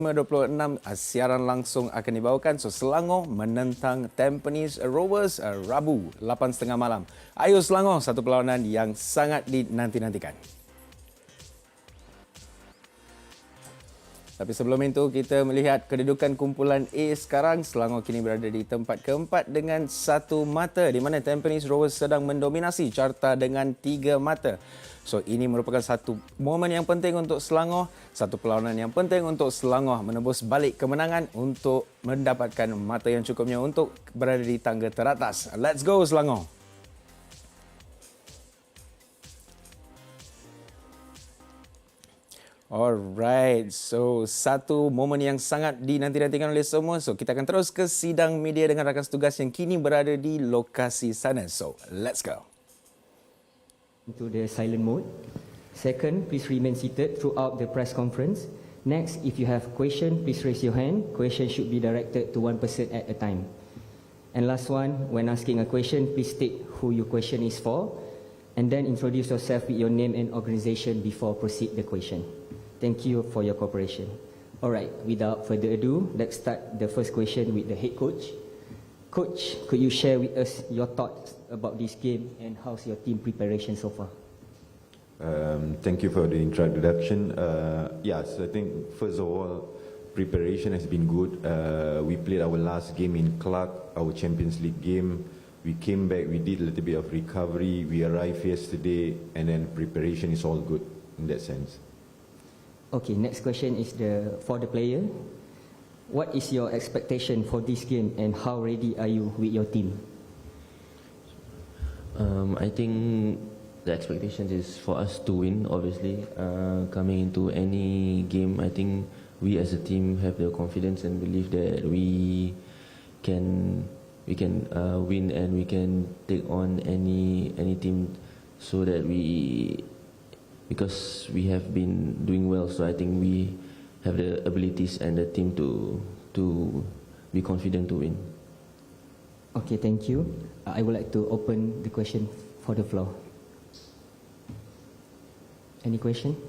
26 siaran langsung akan dibawakan. So Selangor menentang Tampines Rovers Rabu 8.30 malam. Ayo Selangor, satu perlawanan yang sangat dinanti-nantikan. Tapi sebelum itu kita melihat kedudukan kumpulan A sekarang. Selangor kini berada di tempat keempat dengan 1 mata, di mana Tampines Rovers sedang mendominasi carta dengan 3 mata. So ini merupakan satu momen yang penting untuk Selangor, satu perlawanan yang penting untuk Selangor menembus balik kemenangan untuk mendapatkan mata yang cukupnya untuk berada di tangga teratas. Let's go Selangor! Alright, so satu momen yang sangat dinanti-nantikan oleh semua. So kita akan terus ke sidang media dengan rakan setugas yang kini berada di lokasi sana. So let's go. Into the silent mode. Second, please remain seated throughout the press conference. Next, if you have question, please raise your hand. Question should be directed to one person at a time. And last one, when asking a question, please state who your question is for, and then introduce yourself with your name and organization before proceed the question. Thank you for your cooperation. Alright, without further ado, let's start the first question with the head coach. Coach, could you share with us your thoughts about this game and how's your team preparation so far? Thank you for the introduction. Yes, I think first of all, preparation has been good. We played our last game in Clark, our Champions League game. We came back, we did a little bit of recovery. We arrived yesterday, and then preparation is all good in that sense. Okay, next question is for the player. What is your expectation for this game and how ready are you with your team? I think the expectation is for us to win, obviously. Coming into any game, I think we as a team have the confidence and belief that we can win and we can take on any team, so that because we have been doing well, so I think we have the abilities and the team to be confident to win. Okay, thank you. I would like to open the question for the floor. Any question?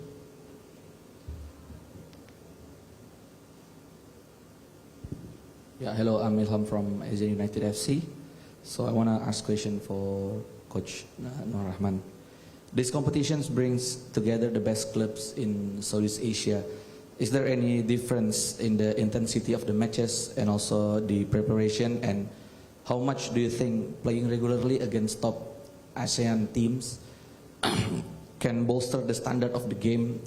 Yeah, hello, I'm Ilham from Asian United FC. So I want to ask a question for Coach Nur Rahman. This competition brings together the best clubs in Southeast Asia. Is there any difference in the intensity of the matches and also the preparation, and how much do you think playing regularly against top ASEAN teams can bolster the standard of the game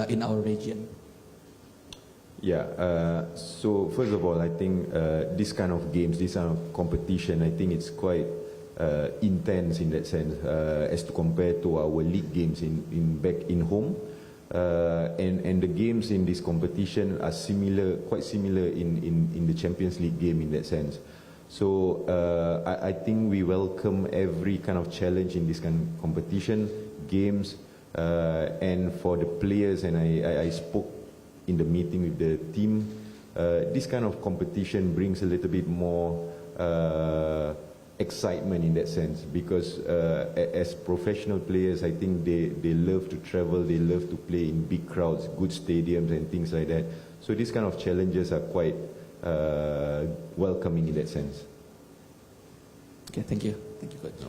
in our region? Yeah, so first of all, I think this kind of games, this kind of competition, I think it's quite intense in that sense as to compare to our league games back in home. And the games in this competition are quite similar in the Champions League game in that sense. So I think we welcome every kind of challenge in this kind of competition, games, and for the players, and I spoke in the meeting with the team, this kind of competition brings a little bit more excitement in that sense, because as professional players, I think they love to travel, they love to play in big crowds, good stadiums and things like that. So these kind of challenges are quite welcoming in that sense. Okay, thank you. Thank you, Coach.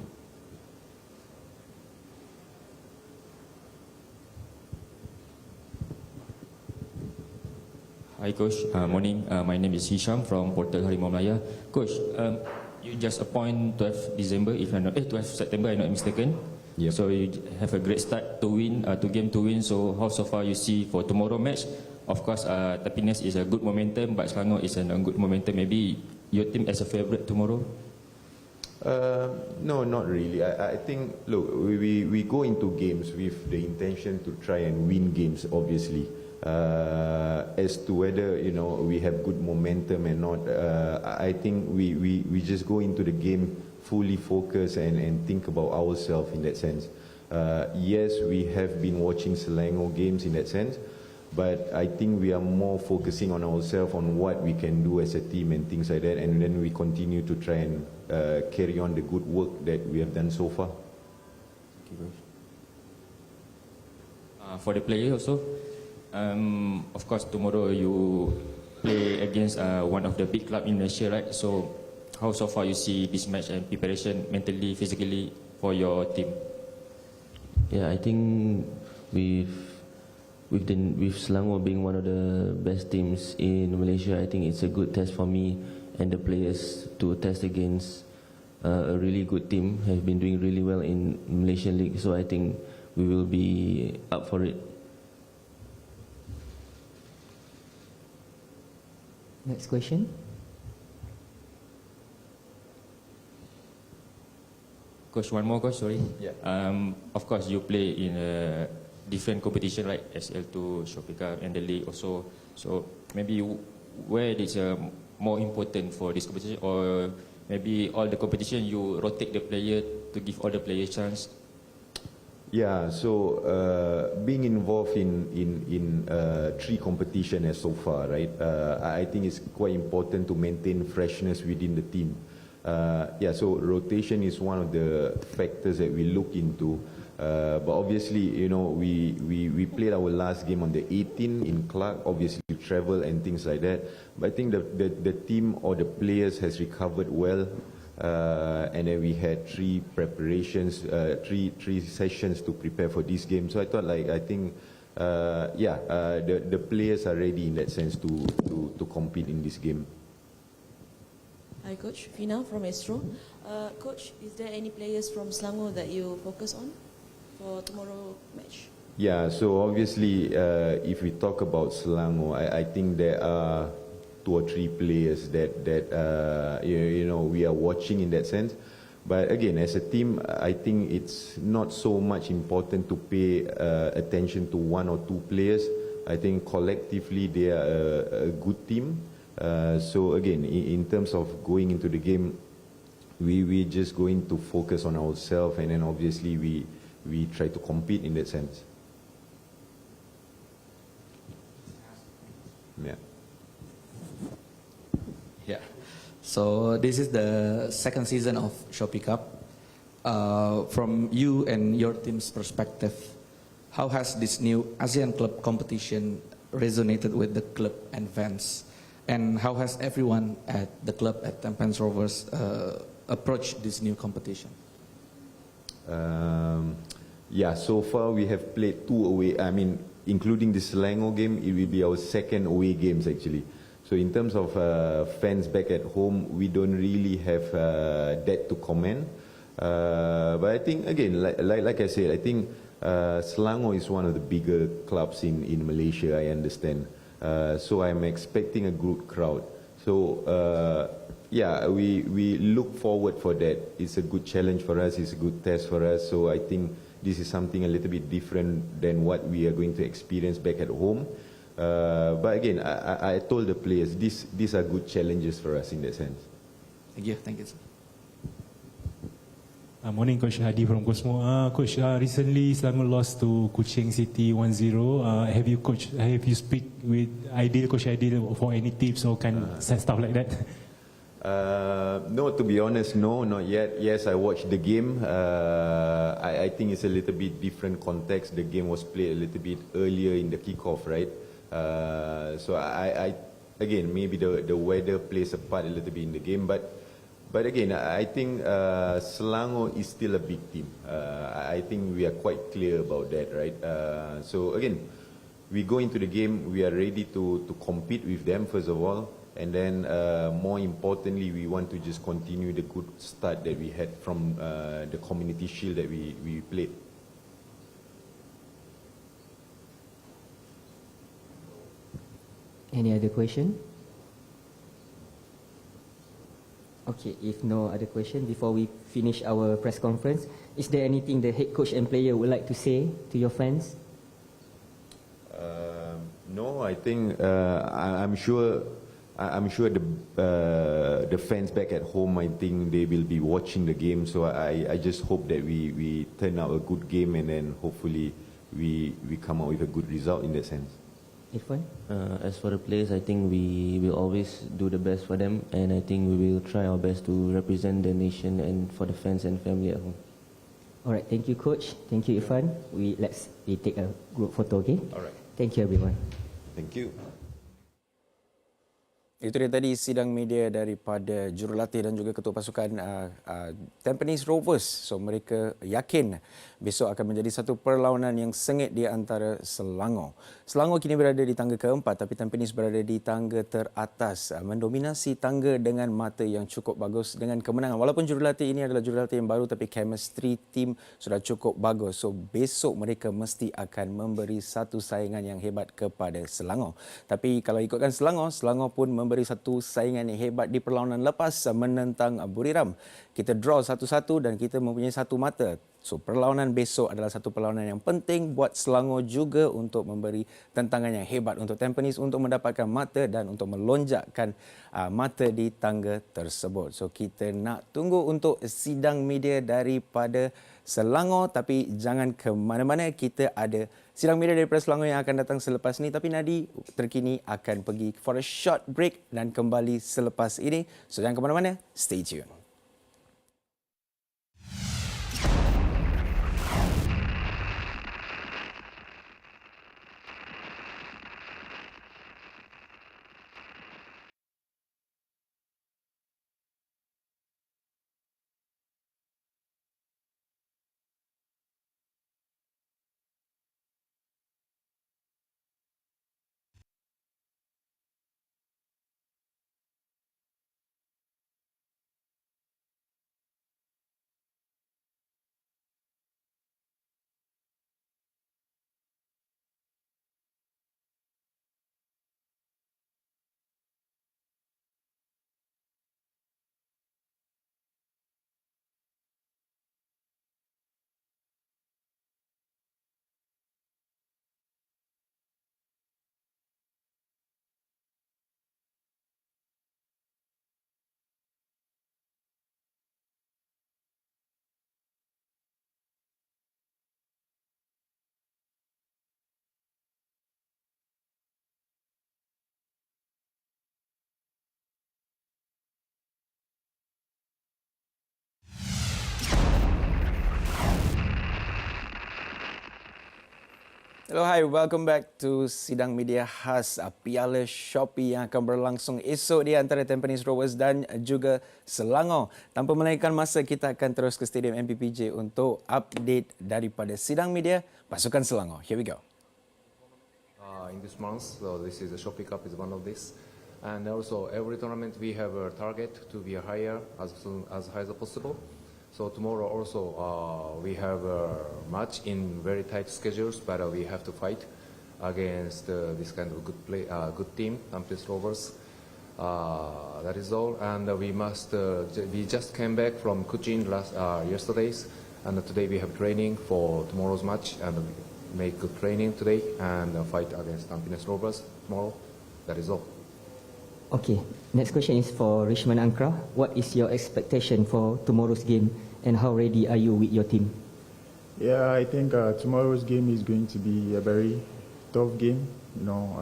Hi Coach, morning. My name is Hisham from Portal Harimau Melaya. Coach, you just appoint 12 December, if I'm not, 12 September, I'm not mistaken. Yep. So you have a great start to win, game to win. So how so far you see for tomorrow match? Of course, Tampines is a good momentum, but Selangor is a good momentum. Maybe your team as a favourite tomorrow? No, not really. I think, look, we go into games with the intention to try and win games, obviously. As to whether we have good momentum and not, I think we just go into the game fully focused and think about ourselves in that sense. Yes, we have been watching Selangor games in that sense, but I think we are more focusing on ourselves, on what we can do as a team and things like that, and then we continue to try and carry on the good work that we have done so far. For the player also, Of course, tomorrow you play against one of the big club in Malaysia, right? So, how so far you see this match and preparation mentally, physically for your team? Yeah, I think with Selangor being one of the best teams in Malaysia, I think it's a good test for me and the players to test against a really good team. Have been doing really well in Malaysian League, so I think we will be up for it. Next question. Coach, one more, Coach, sorry. Yeah. Of course, you play in a different competition, right? SL2, Shopee Cup, and the league also. So maybe where is more important for this competition, or maybe all the competition you rotate the player to give all the players chance? Yeah, so being involved in three competitions so far, right? I think it's quite important to maintain freshness within the team. Yeah, so rotation is one of the factors that we look into. But obviously, you know, we played our last game on the 18th in Clark. Obviously, we travel and things like that. But I think the team or the players has recovered well. And then we had three preparations, three sessions to prepare for this game. So I thought, the players are ready in that sense to compete in this game. Hi, Coach. Fina from Astro. Coach, is there any players from Selangor that you focus on for tomorrow match? Yeah, so obviously, if we talk about Selangor, I think there are 2 or 3 players that we are watching in that sense. But again, as a team, I think it's not so much important to pay attention to 1 or 2 players. I think collectively they are a good team. So again, in terms of going into the game, we're just going to focus on ourselves, and then obviously we try to compete in that sense. Yeah. Yeah. So this is the second season of Shopee Cup. From you and your team's perspective, how has this new ASEAN Club competition resonated with the club and fans? And how has everyone at the club at Tampines Rovers approached this new competition? Yeah, so far we have played 2 away. I mean, including the Selangor game, it will be our second away games actually. So in terms of fans back at home, we don't really have that to comment. But I think again, like I said, I think Selangor is one of the bigger clubs in Malaysia. I understand. So I'm expecting a good crowd. So yeah, we look forward for that. It's a good challenge for us. It's a good test for us. So I think this is something a little bit different than what we are going to experience back at home. But again, I told the players, these are good challenges for us in that sense. Thank you. Thank you, sir. Morning, Coach Hadi from Cosmo. Coach, recently Selangor lost to Kuching City 1-0. Have you speak with Coach Aidil for any tips or stuff like that? No, to be honest, no, not yet. Yes, I watched the game. I think it's a little bit different context. The game was played a little bit earlier in the kickoff, right? So I again, maybe the weather plays a part a little bit in the game, but again, I think Selangor is still a big team. I think we are quite clear about that, right? So again, we go into the game, we are ready to compete with them first of all, and then more importantly, we want to just continue the good start that we had from the Community Shield that we played. Any other question? Okay, if no other question, before we finish our press conference, is there anything the head coach and player would like to say to your fans? No, I think I'm sure the fans back at home, I think they will be watching the game. So I just hope that we turn out a good game, and then hopefully we come out with a good result in that sense. Irfan? As for the players, I think we will always do the best for them, and I think we will try our best to represent the nation and for the fans and family at home. All right, thank you, Coach. Thank you, Irfan. We take a group photo, okay? All right. Thank you, everyone. Thank you. Itu dia tadi sidang media daripada jurulatih dan juga ketua pasukan Tampines Rovers. So mereka yakin besok akan menjadi satu perlawanan yang sengit di antara Selangor. Selangor kini berada di tangga keempat tapi Tampines berada di tangga teratas. Mendominasi tangga dengan mata yang cukup bagus dengan kemenangan. Walaupun jurulatih ini adalah jurulatih yang baru tapi chemistry team sudah cukup bagus. So besok mereka mesti akan memberi satu saingan yang hebat kepada Selangor. Tapi kalau ikutkan Selangor, Selangor pun memberi satu saingan yang hebat di perlawanan lepas menentang Buriram. Kita draw 1-1 dan kita mempunyai satu mata. So perlawanan besok adalah satu perlawanan yang penting buat Selangor juga untuk memberi tentangan yang hebat untuk Tampines untuk mendapatkan mata dan untuk melonjakkan mata di tangga tersebut. So kita nak tunggu untuk sidang media daripada Selangor tapi jangan ke mana-mana, kita ada sidang media daripada Selangor yang akan datang selepas ini. Tapi Nadi terkini akan pergi for a short break dan kembali selepas ini. So jangan ke mana-mana, stay tuned. Hello, hi, welcome back to sidang media khas Piala Shopee yang akan berlangsung esok di antara Tampines Rovers dan juga Selangor. Tanpa melengahkan masa, kita akan terus ke Stadium MPPJ untuk update daripada sidang media pasukan Selangor. Here we go. In this month, so this is the Shopee Cup is one of this, and also every tournament we have a target to be higher as high as possible. So tomorrow also we have a match in very tight schedules, but we have to fight against this kind of good team, Tampines Rovers. That is all, and we just came back from Kuching yesterday's, and today we have training for tomorrow's match, and make good training today and fight against Tampines Rovers tomorrow. That is all. Okay, next question is for Rishman Ankra. What is your expectation for tomorrow's game and how ready are you with your team? Yeah, I think tomorrow's game is going to be a very tough game. You know,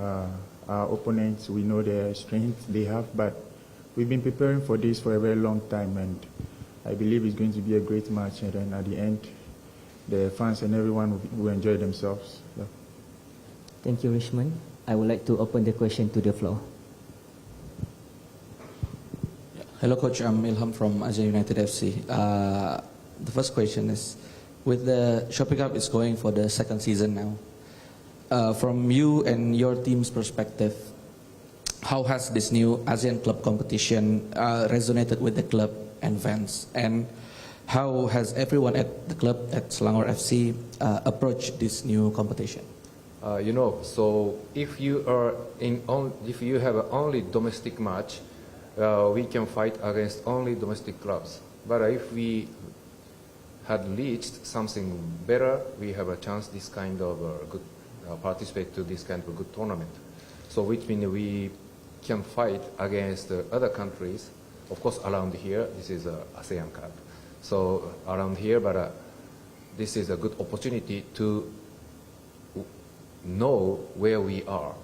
our opponents, we know their strength they have, but we've been preparing for this for a very long time, and I believe it's going to be a great match, and then at the end, the fans and everyone will enjoy themselves. Yeah. Thank you, Rishman. I would like to open the question to the floor. Hello, Coach. I'm Ilham from Asia United FC. The first question is, with the Shopee Cup is going for the second season now, from you and your team's perspective, how has this new ASEAN Club competition resonated with the club and fans? And how has everyone at the club, at Selangor FC, approached this new competition? So if you have only domestic match, we can fight against only domestic clubs. But if we had reached something better, we have a chance this kind of good participate to this kind of good tournament. So which means we can fight against other countries. Of course, around here, this is a ASEAN Cup. So around here, but this is a good opportunity to know where we are.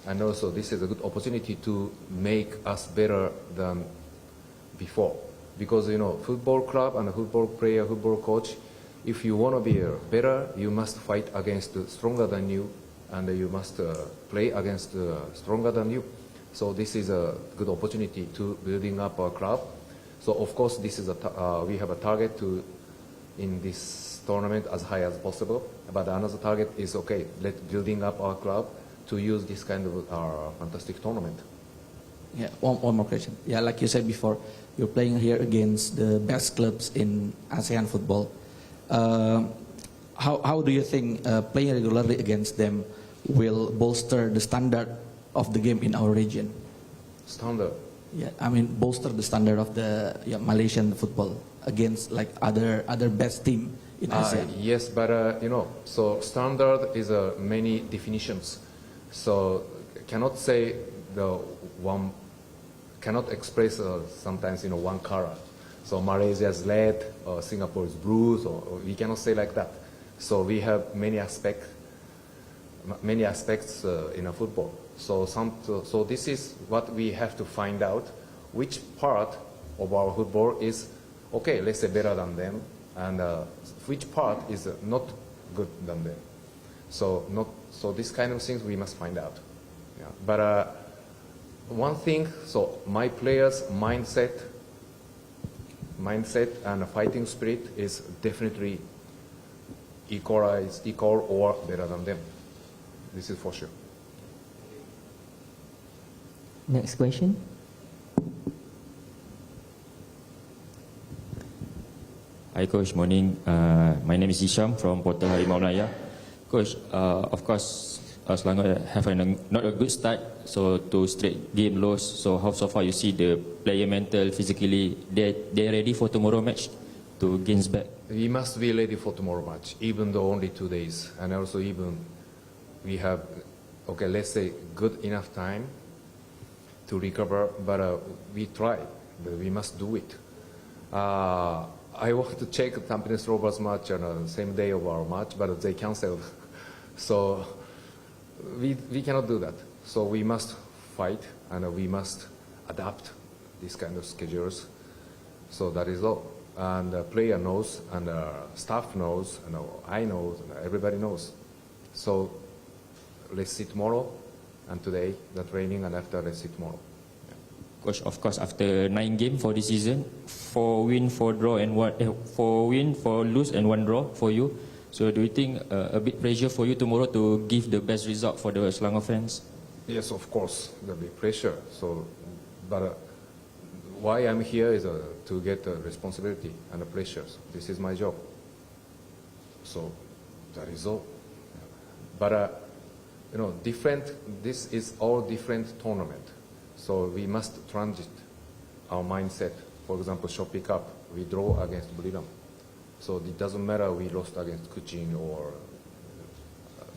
And also this is a good opportunity to make us better than before. Because, football club and a football player, football coach, if you want to be better, you must fight against stronger than you and you must play against stronger than you. So this is a good opportunity to building up our club. So of course, this is we have a target to in this tournament as high as possible. But another target is okay. Let building up our club to use this kind of fantastic tournament. Yeah, one more question. Yeah, like you said before, you're playing here against the best clubs in ASEAN football. How do you think playing regularly against them will bolster the standard of the game in our region? Standard. Yeah, I mean bolster the standard of the Malaysian football against like other best team in ASEAN. Yes, but so standard is many definitions. So cannot say the one cannot express sometimes one color. So Malaysia is red, or Singapore is blue. So we cannot say like that. So we have many aspects in a football. So this is what we have to find out. Which part of our football is okay? Let's say better than them, and which part is not good than them. So this kind of things we must find out. Yeah. But one thing, so my players' mindset and fighting spirit is definitely equal or better than them. This is for sure. Next question. Hi Coach, morning. My name is Hisham from Portal Harimau Melaya. Coach, of course, Selangor have not a good start, so 2 straight game loss. So how so far you see the player mental, physically, they're ready for tomorrow match to gains back? We must be ready for tomorrow match, even though only 2 days, and also even we have, okay, let's say good enough time to recover, but we try, but we must do it. I want to check Tampines Rovers match on the same day of our match, but they canceled. So we cannot do that. So we must fight and we must adapt these kind of schedules. So that is all. And the player knows, and the staff knows, and I know, and everybody knows. So let's see tomorrow, and today the training, and after let's see tomorrow. Coach, of course, after 9 games for this season, 4 win, 4 draw, and 4 win, 4 lose, and 1 draw for you. So do you think a bit pressure for you tomorrow to give the best result for the Selangor fans? Yes, of course, there'll be pressure. So, but why I'm here is to get the responsibility and the pressures. This is my job. So that is all. But this is all different tournament. So we must transit our mindset. For example, Shopee Cup, we draw against Buriram. So it doesn't matter we lost against Kuching or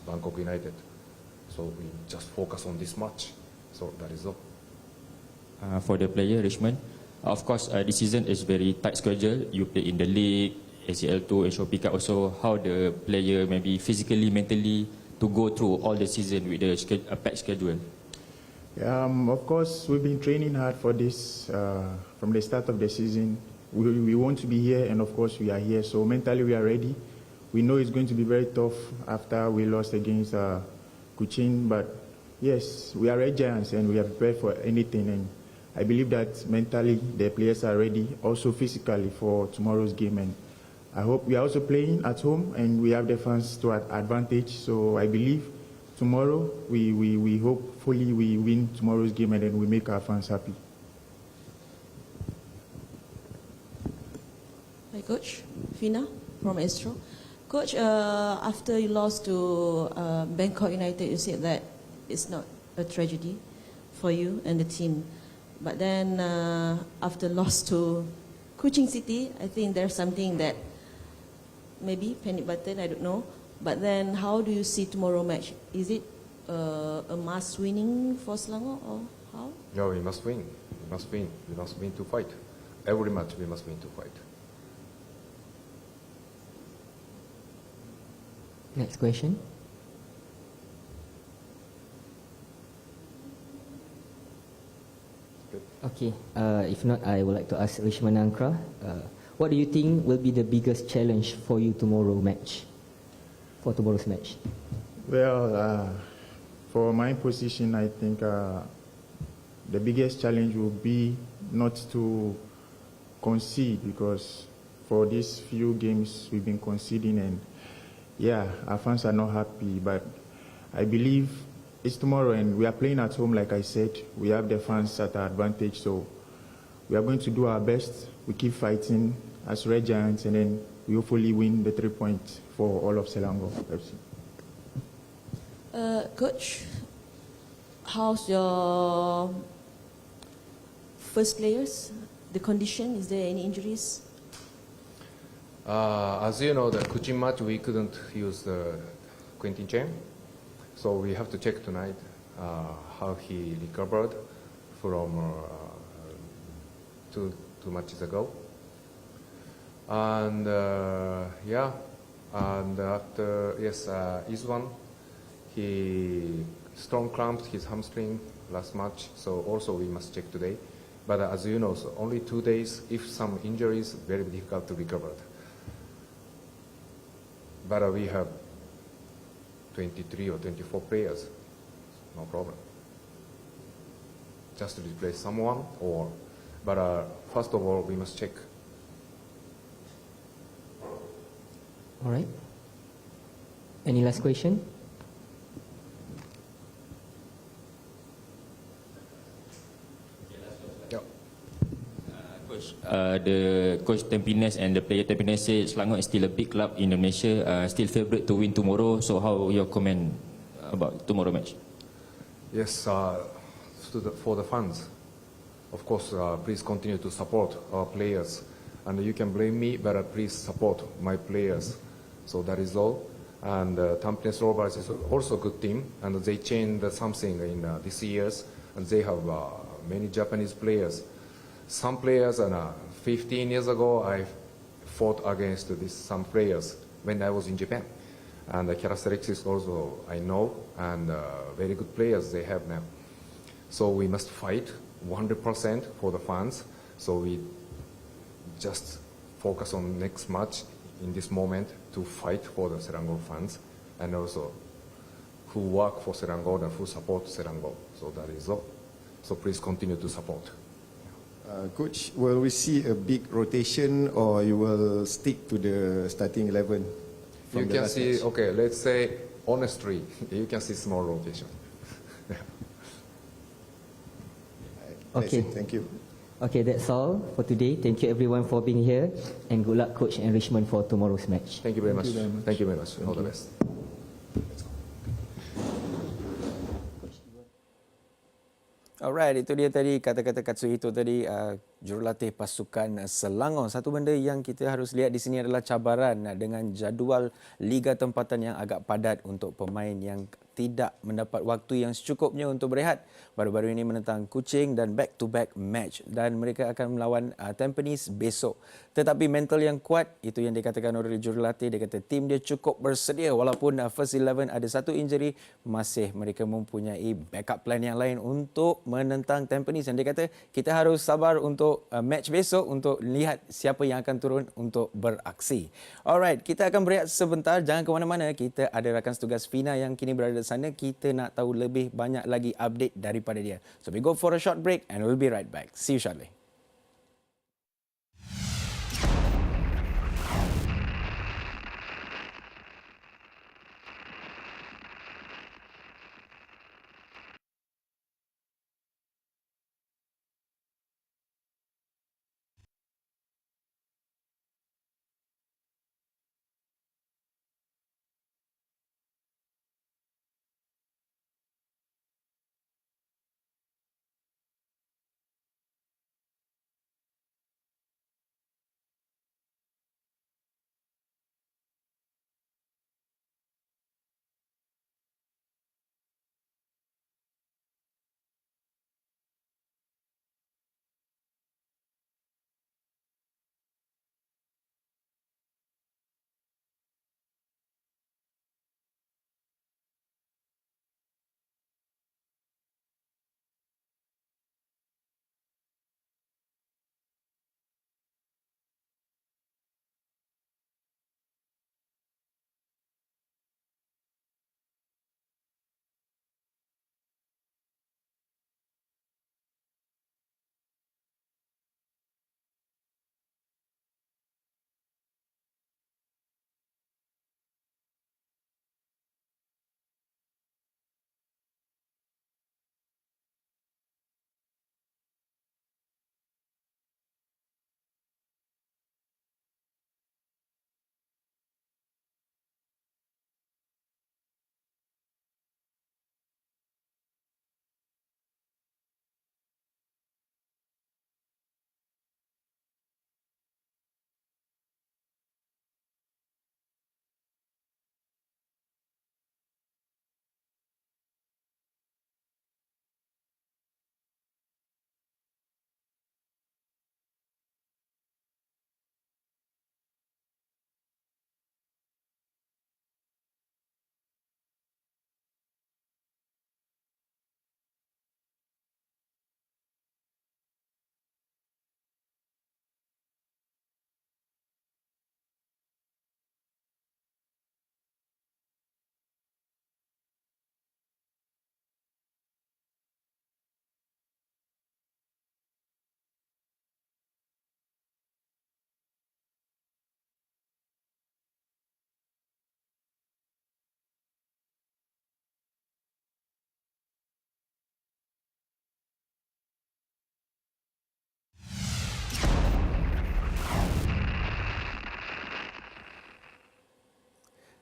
Bangkok United. So we just focus on this match. So that is all. For the player, Richmond, of course, this season is very tight schedule. You play in the league, ACL2 and Shopee Cup. Also, how the player maybe physically, mentally to go through all the season with the packed schedule? Of course, we've been training hard for this from the start of the season. We want to be here, and of course we are here. So mentally we are ready. We know it's going to be very tough after we lost against Kuching, but yes, we are red giants and we are prepared for anything. And I believe that mentally the players are ready, also physically for tomorrow's game. And I hope we are also playing at home and we have the fans to advantage. So I believe tomorrow we hopefully we win tomorrow's game and then we make our fans happy. Hi Coach, Fina from Astro. Coach, after you lost to Bangkok United, you said that it's not a tragedy for you and the team. But then after loss to Kuching City, I think there's something that maybe panic button, I don't know. But then how do you see tomorrow match? Is it a must winning for Selangor or how? No, we must win. We must win. We must win to fight. Every match we must win to fight. Next question. Okay, if not, I would like to ask Rishman Ankra, what do you think will be the biggest challenge for you for tomorrow's match? Well, for my position, I think the biggest challenge will be not to concede, because for these few games we've been conceding, and yeah, our fans are not happy. But I believe it's tomorrow and we are playing at home, like I said. We have the fans at our advantage, so we are going to do our best. We keep fighting as Red Giants, and then we hopefully win the 3 points for all of Selangor FC. Coach, how's your first players? The condition, is there any injuries? As you know, the Kuching match we couldn't use the Quentin Chen, so we have to check tonight how he recovered from two matches ago. And yeah, and after Iswan, he strong cramped his hamstring last match, so also we must check today. But as you know, so only 2 days. If some injuries, very difficult to recover. But we have 23 or 24 players, no problem. Just to replace someone, or but first of all we must check. All right. Any last question? Coach, the coach Tampines and the player Tampines say Selangor is still a big club in Indonesia, still favourite to win tomorrow. So how your comment about tomorrow match? Yes, for the fans, of course, please continue to support our players. And you can blame me, but please support my players. So that is all. And Tampines Rovers is also a good team, and they changed something in these years, and they have many Japanese players. Some players, 15 years ago, I fought against some players when I was in Japan. And the characteristics also I know, and very good players they have now. So we must fight 100% for the fans. So we just focus on next match in this moment to fight for the Selangor fans, and also who work for Selangor and who support Selangor. So that is all. So please continue to support. Coach, will we see a big rotation, or you will stick to the starting 11? You can see, okay, let's say honestly, you can see small rotation. Okay. Thank you. Okay, that's all for today. Thank you everyone for being here, and good luck, Coach and Richmond, for tomorrow's match. Thank you very much. Thank you very much. All the best. Alright, itu dia tadi kata-kata Katsuhito tadi, jurulatih pasukan Selangor. Satu benda yang kita harus lihat di sini adalah cabaran dengan jadual liga tempatan yang agak padat untuk pemain yang tidak mendapat waktu yang secukupnya untuk berehat. Baru-baru ini menentang Kuching dan back-to-back match, dan mereka akan melawan Tampines besok. Tetapi mental yang kuat, itu yang dikatakan oleh jurulatih. Dia kata tim dia cukup bersedia walaupun first 11 ada satu injury, masih mereka mempunyai backup plan yang lain untuk menentang Tampines. Dan dia kata kita harus sabar untuk match besok untuk lihat siapa yang akan turun untuk beraksi. Alright, kita akan berehat sebentar. Jangan ke mana-mana. Kita ada rakan setugas Fina yang kini berada di sana. Kita nak tahu lebih banyak lagi update daripada dia. So we go for a short break and we'll be right back. See you shortly.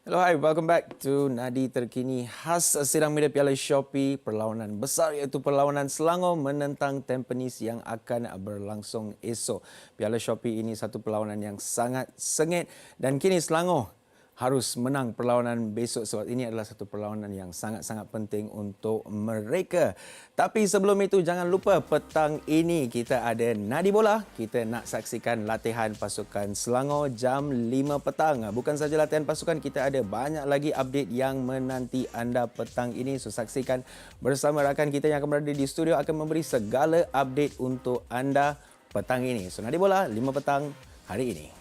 Hello, hi. Welcome back to Nadi Terkini khas Sidang Media Piala Shopee. Perlawanan besar iaitu perlawanan Selangor menentang Tampines yang akan berlangsung esok. Piala Shopee ini satu perlawanan yang sangat sengit dan kini Selangor harus menang perlawanan besok sebab ini adalah satu perlawanan yang sangat-sangat penting untuk mereka. Tapi sebelum itu jangan lupa petang ini kita ada Nadi Bola. Kita nak saksikan latihan pasukan Selangor jam 5 petang. Bukan saja latihan pasukan, kita ada banyak lagi update yang menanti anda petang ini. So saksikan bersama rakan kita yang akan berada di studio akan memberi segala update untuk anda petang ini. So Nadi Bola 5 petang hari ini.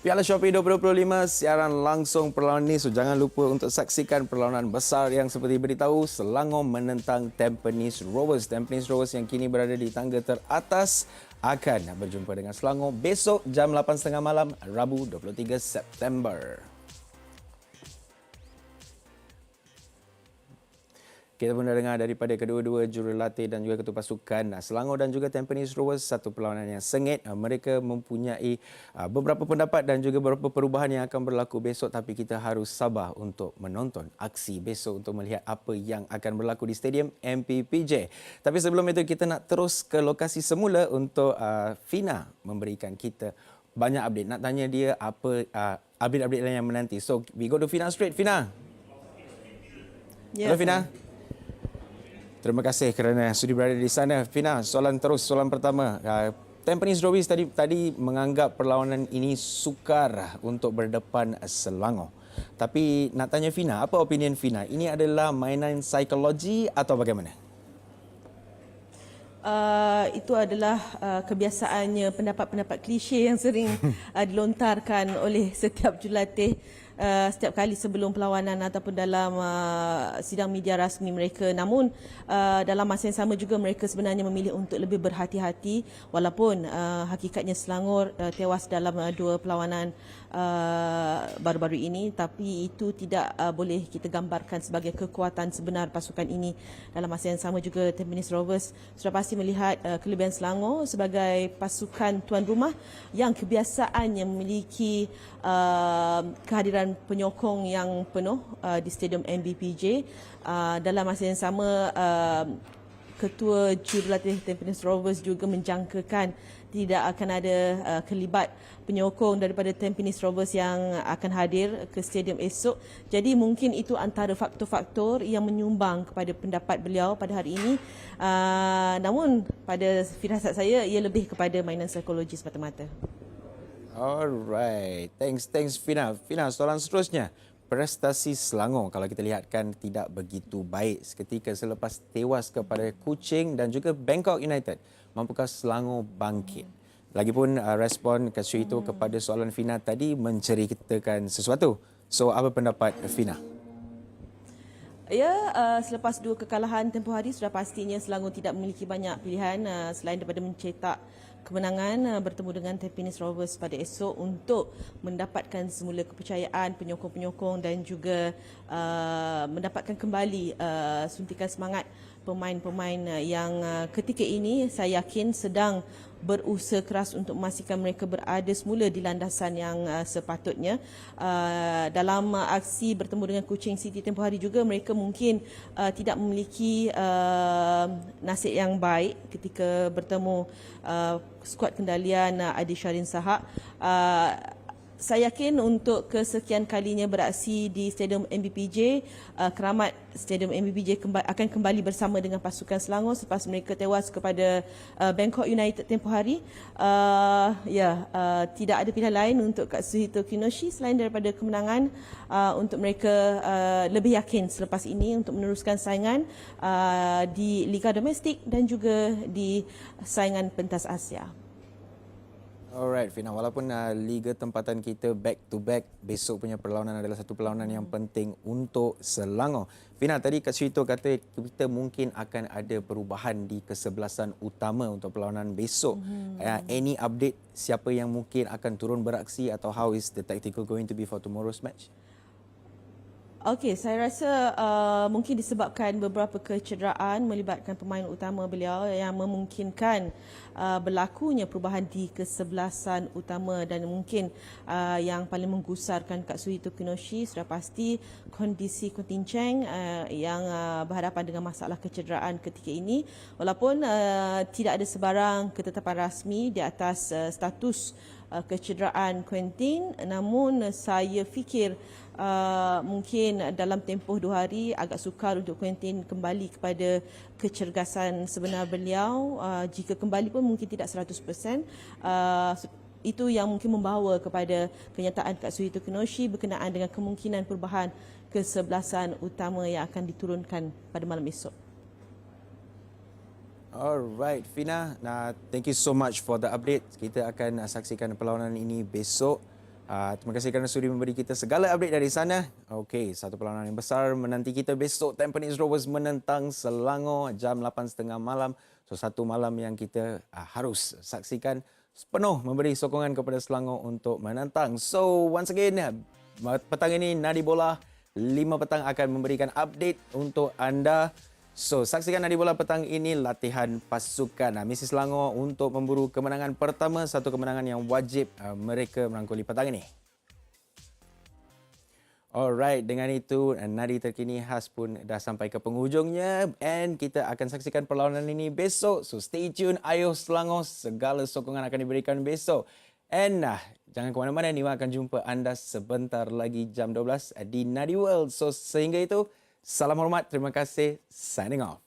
Piala Shopee 2025 siaran langsung perlawanan ini. So jangan lupa untuk saksikan perlawanan besar yang seperti beritahu Selangor menentang Tampines Rovers. Tampines Rovers yang kini berada di tangga teratas akan berjumpa dengan Selangor besok jam 8.30 malam Rabu 23 September. Kita pun dah dengar daripada kedua-dua jurulatih dan juga ketua pasukan Selangor dan juga Tampines Rovers, satu perlawanan yang sengit. Mereka mempunyai beberapa pendapat dan juga beberapa perubahan yang akan berlaku besok, tapi kita harus sabar untuk menonton aksi besok untuk melihat apa yang akan berlaku di Stadium MPPJ. Tapi sebelum itu kita nak terus ke lokasi semula untuk Fina memberikan kita banyak update. Nak tanya dia apa update-update lain yang menanti. So we go to Fina straight. Fina. Hello Fina. Terima kasih kerana sudi berada di sana. Fina, soalan pertama. Tampines Rovers tadi menganggap perlawanan ini sukar untuk berdepan Selangor. Tapi nak tanya Fina, apa opinion Fina? Ini adalah mainan psikologi atau bagaimana? Itu adalah kebiasaannya pendapat-pendapat klise yang sering dilontarkan oleh setiap jurulatih setiap kali sebelum perlawanan ataupun dalam sidang media rasmi mereka. Namun dalam masa yang sama juga mereka sebenarnya memilih untuk lebih berhati-hati walaupun hakikatnya Selangor tewas dalam dua perlawanan baru-baru ini, tapi itu tidak boleh kita gambarkan sebagai kekuatan sebenar pasukan ini. Dalam masa yang sama juga Tampines Rovers sudah pasti melihat kelebihan Selangor sebagai pasukan tuan rumah yang kebiasaannya memiliki kehadiran penyokong yang penuh di Stadium MBPJ. Dalam masa yang sama Ketua Jurulatih Tampines Rovers juga menjangkakan tidak akan ada kelibat penyokong daripada Tampines Rovers yang akan hadir ke stadium esok. Jadi mungkin itu antara faktor-faktor yang menyumbang kepada pendapat beliau pada hari ini. Namun pada firasat saya ia lebih kepada mainan psikologi semata-mata. Alright. Thanks Fina. Fina, soalan seterusnya. Prestasi Selangor kalau kita lihatkan tidak begitu baik seketika selepas tewas kepada Kuching dan juga Bangkok United. Mampukah Selangor bangkit? Lagipun respon Kak itu kepada soalan Fina tadi menceritakan sesuatu. So apa pendapat Fina? Ya, selepas dua kekalahan tempoh hari sudah pastinya Selangor tidak memiliki banyak pilihan selain daripada mencetak kemenangan bertemu dengan Tampines Rovers pada esok untuk mendapatkan semula kepercayaan penyokong-penyokong dan juga mendapatkan kembali suntikan semangat pemain-pemain yang ketika ini saya yakin sedang berusaha keras untuk memastikan mereka berada semula di landasan yang sepatutnya. Dalam aksi bertemu dengan Kuching City tempoh hari juga mereka mungkin tidak memiliki nasib yang baik ketika bertemu skuad kendalian Adi Syarin Sahak. Saya yakin untuk kesekian kalinya beraksi di Stadium MBPJ, keramat Stadium MBPJ akan kembali bersama dengan pasukan Selangor selepas mereka tewas kepada Bangkok United tempoh hari. Tidak ada pilihan lain untuk Katsuhito Kinoshi selain daripada kemenangan untuk mereka lebih yakin selepas ini untuk meneruskan saingan di Liga domestik dan juga di saingan pentas Asia. Alright Fina, walaupun Liga tempatan kita back to back, besok punya perlawanan adalah satu perlawanan yang penting untuk Selangor. Fina, tadi Kak Syito kata kita mungkin akan ada perubahan di kesebelasan utama untuk perlawanan besok. Any update siapa yang mungkin akan turun beraksi atau how is the tactical going to be for tomorrow's match? Okey, saya rasa mungkin disebabkan beberapa kecederaan melibatkan pemain utama beliau yang memungkinkan berlakunya perubahan di kesebelasan utama, dan mungkin yang paling menggusarkan Katsuhito Kinoshi sudah pasti kondisi kontinjen yang berhadapan dengan masalah kecederaan ketika ini. Walaupun tidak ada sebarang ketetapan rasmi di atas status kecederaan Quentin, namun saya fikir mungkin dalam tempoh 2 hari agak sukar untuk Quentin kembali kepada kecergasan sebenar beliau. Jika kembali pun mungkin tidak 100%. Itu yang mungkin membawa kepada kenyataan Katsuhito Kinoshi berkenaan dengan kemungkinan perubahan kesebelasan utama yang akan diturunkan pada malam esok. Alright, Fina, thank you so much for the update. Kita akan saksikan perlawanan ini besok. Terima kasih kerana sudi memberi kita segala update dari sana. Okey, satu perlawanan yang besar menanti kita besok. Tampines Rovers menentang Selangor jam 8.30 malam. So, satu malam yang kita harus saksikan sepenuh memberi sokongan kepada Selangor untuk menentang. So, once again, petang ini Nadi Bola 5 petang akan memberikan update untuk anda. So, saksikan Nadi Bola petang ini latihan pasukan misi Selangor untuk memburu kemenangan pertama, satu kemenangan yang wajib mereka merangkuli petang ini. Alright, dengan itu Nadi Terkini khas pun dah sampai ke penghujungnya, and kita akan saksikan perlawanan ini besok. So, stay tune, ayo Selangor, segala sokongan akan diberikan besok. And jangan ke mana-mana, Niwa akan jumpa anda sebentar lagi jam 12 di Nadi World. So, sehingga itu, salam hormat, terima kasih, signing off.